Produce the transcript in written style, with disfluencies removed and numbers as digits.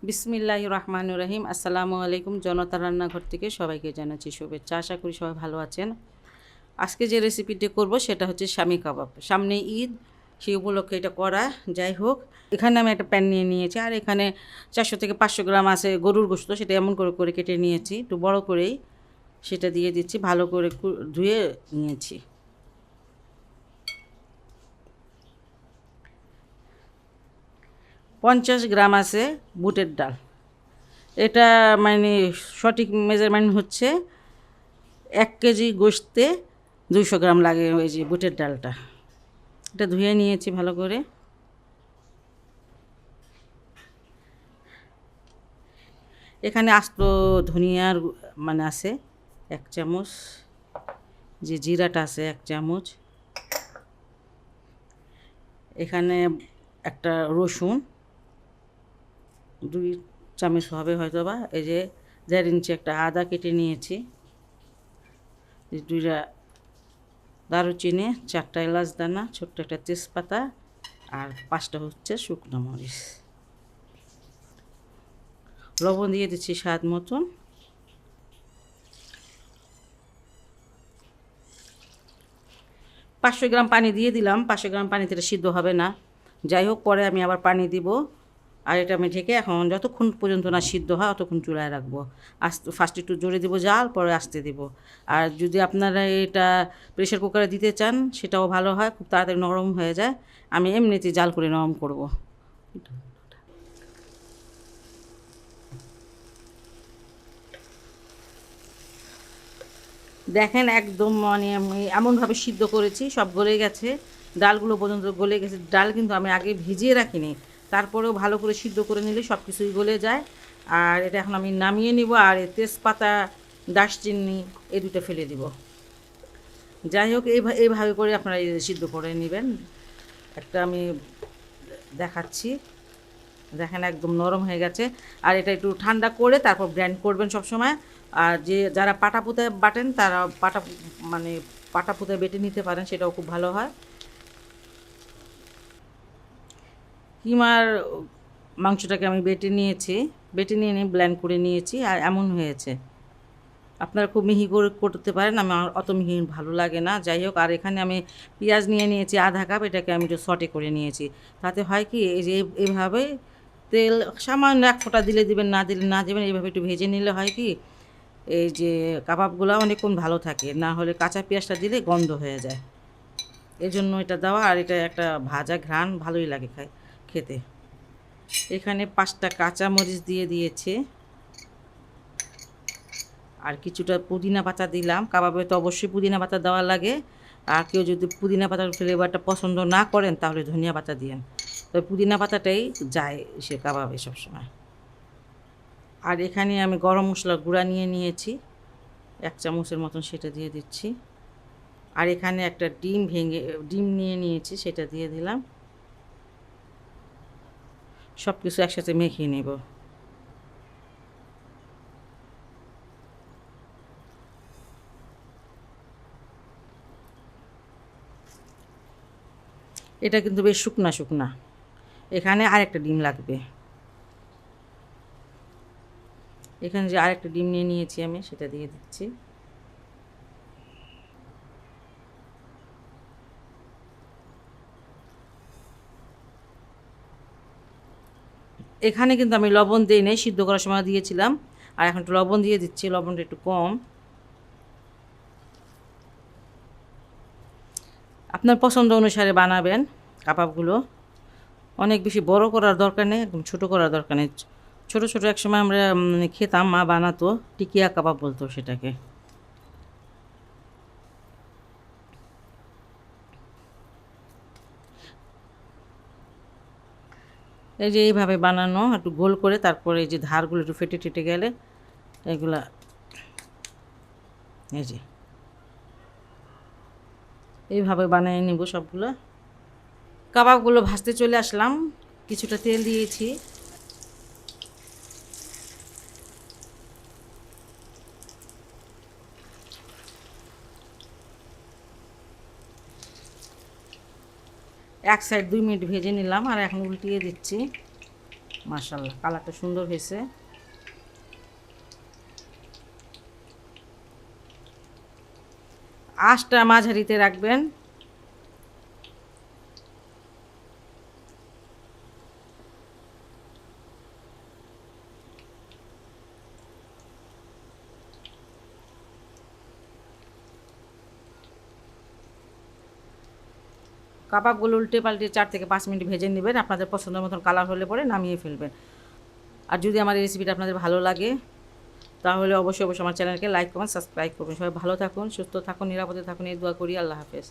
বিসমিল্লাহির রহমানির রহিম। আসসালামু আলাইকুম। জনতার রান্নাঘর থেকে সবাইকে জানাচ্ছি শুভেচ্ছা। আশা করি সবাই ভালো আছেন। আজকে যে রেসিপিটি করব সেটা হচ্ছে শামি কাবাব। সামনে ঈদ, সেই উপলক্ষে এটা করা। যাই হোক, এখানে আমি একটা প্যান নিয়ে নিয়েছি, আর এখানে 400 থেকে 500 গ্রাম আছে গরুর গোশত। সেটা এমন করে করে কেটে নিয়েছি, একটু বড় করেই সেটা দিয়ে দিচ্ছি। ভালো করে ধুয়ে নিয়েছি। পঞ্চাশ গ্রাম আছে বুটের ডাল। এটা মানে সঠিক মেজারমেন্ট হচ্ছে 1 কেজি গোশতে 200 গ্রাম লাগে ওই যে বুটের ডালটা। এটা ধুয়ে নিয়েছি ভালো করে। এখানে আস্ত ধনিয়ার মানে আছে 1 চামচ, যে জিরাটা আছে 1 চামচ, এখানে একটা রসুন 2 চামচ হবে হয়তো বা। এই যে 1.5 ইঞ্চি একটা আদা কেটে নিয়েছি, 2টা দারুচিনি, 4টা এলাচ দানা, ছোট্ট একটা তেজপাতা, আর 5টা হচ্ছে শুকনো মরিচ। লবণ দিয়ে দিচ্ছি স্বাদ মতন। পাঁচশো গ্রাম পানি দিয়ে দিলাম। 500 গ্রাম পানিতে এটা সিদ্ধ হবে না। যাই হোক, পরে আমি আবার পানি দিব। আর এটা আমি ঢেকে এখন যতক্ষণ পর্যন্ত না সিদ্ধ হয় অতক্ষণ চুলায় রাখবো। ফার্স্ট একটু জোরে দিব জাল, পরে আস্তে দিব। আর যদি আপনারা এটা প্রেশার কুকারে দিতে চান সেটাও ভালো হয়, খুব তাড়াতাড়ি নরম হয়ে যায়। আমি এমনিতেই জাল করে নরম করব। দেখেন একদম মানে আমি এমনভাবে সিদ্ধ করেছি, সব গলে গেছে, ডালগুলো পর্যন্ত গলে গেছে। ডাল কিন্তু আমি আগে ভিজিয়ে রাখিনি, তারপরেও ভালো করে সিদ্ধ করে নিলে সব কিছুই গলে যায়। আর এটা এখন আমি নামিয়ে নিব, আর তেজপাতা, দারচিনি এই দুটো ফেলে দিব। যাই হোক, এইভাবে করে আপনারা সিদ্ধ করে নেবেন। একটা আমি দেখাচ্ছি, দেখেন একদম নরম হয়ে গেছে। আর এটা একটু ঠান্ডা করে তারপর গ্রাইন্ড করবেন সব সময়। আর যারা পাটা পুঁতায় বাটেন তারা মানে পাটা পুঁতায় বেটে নিতে পারেন, সেটাও খুব ভালো হয়। কিমার মাংসটাকে আমি বেটে নিয়েছি, বেটে নিয়ে ব্লেন্ড করে নিয়েছি, আর এমন হয়েছে। আপনারা খুব মিহি করে করতে পারেন, আমার অত মিহি ভালো লাগে না। যাই হোক, আর এখানে আমি পেঁয়াজ নিয়ে নিয়েছি আধা কাপ, এটাকে আমি একটু সটে করে নিয়েছি। তাতে হয় কি, এই যে এইভাবে তেল সামান্য 1 ফোঁটা দিলে দিবেন, না দিলে না দেবেন। এইভাবে একটু ভেজে নিলে হয় কি, এই যে কাবাবগুলো অনেকক্ষণ ভালো থাকে। না হলে কাঁচা পেঁয়াজটা দিলে গন্ধ হয়ে যায়, এই জন্য এটা দেওয়া। আর এটা একটা ভাজা ঘ্রাণ ভালোই লাগে খেতে। এখানে 5টা কাঁচা মরিচ দিয়ে দিয়েছে, আর কিছুটা পুদিনা পাতা দিলাম। কাবাবে তো অবশ্যই পুদিনা পাতা দেওয়া লাগে। আর কেউ যদি পুদিনা পাতার ফ্লেভারটা পছন্দ না করেন তাহলে ধনিয়া পাতা দিয়েন, তবে পুদিনা পাতাটাই যায় সে কাবাবে সবসময়। আর এখানে আমি গরম মশলার গুঁড়া নিয়ে নিয়েছি 1 চামচের মতন, সেটা দিয়ে দিচ্ছি। আর এখানে একটা ডিম নিয়ে নিয়েছি, সেটা দিয়ে দিলাম। সব কিছু একসাথে মেখে নেব। এটা কিন্তু বেশ শুকনা শুকনা। এখানে আরেকটা ডিম লাগবে। এখানে যে আরেকটা ডিম নিয়ে নিয়েছি আমি, সেটা দিয়ে দিচ্ছি। এখানে কিন্তু আমি লবণ দিই নাই, সিদ্ধ করার সময় দিয়েছিলাম। আর এখন একটু লবণ দিয়ে দিচ্ছি, লবণটা একটু কম। আপনার পছন্দ অনুসারে বানাবেন কাবাবগুলো। অনেক বেশি বড় করার দরকার নেই, একদম ছোটো করার দরকার নেই। ছোটো ছোটো একসময় আমরা খেতাম, মা বানাতো, টিকিয়া কাবাব বলতো সেটাকে। এই যে এইভাবে বানানো, একটু গোল করে, তারপরে এই যে ধারগুলো একটু ফেটে টেটে গেলে এগুলা, এই যে এইভাবে বানিয়ে নিব সবগুলো। কাবাবগুলো ভাজতে চলে আসলাম, কিছুটা তেল দিয়েছি। এক সাইড 2 মিনিট ভেজে নিলাম, আর এখন উল্টিয়ে দিচ্ছি। মাশাআল্লাহ, কালারটা সুন্দর হয়েছে। আঁচটা মাঝারিতে রাখবেন। কাবাবগুলো উল্টে পাল্টে 4 থেকে 5 মিনিট ভেজে নেবেন। আপনাদের পছন্দের মতন কালার হলে পরে নামিয়ে ফেলবেন। আর যদি আমার এই রেসিপিটা আপনাদের ভালো লাগে তাহলে অবশ্যই আমার চ্যানেলকে লাইক কমেন্ট সাবস্ক্রাইব করবেন। সবাই ভালো থাকুন, সুস্থ থাকুন, নিরাপদে থাকুন, এই দোয়া করি। আল্লাহ হাফেজ।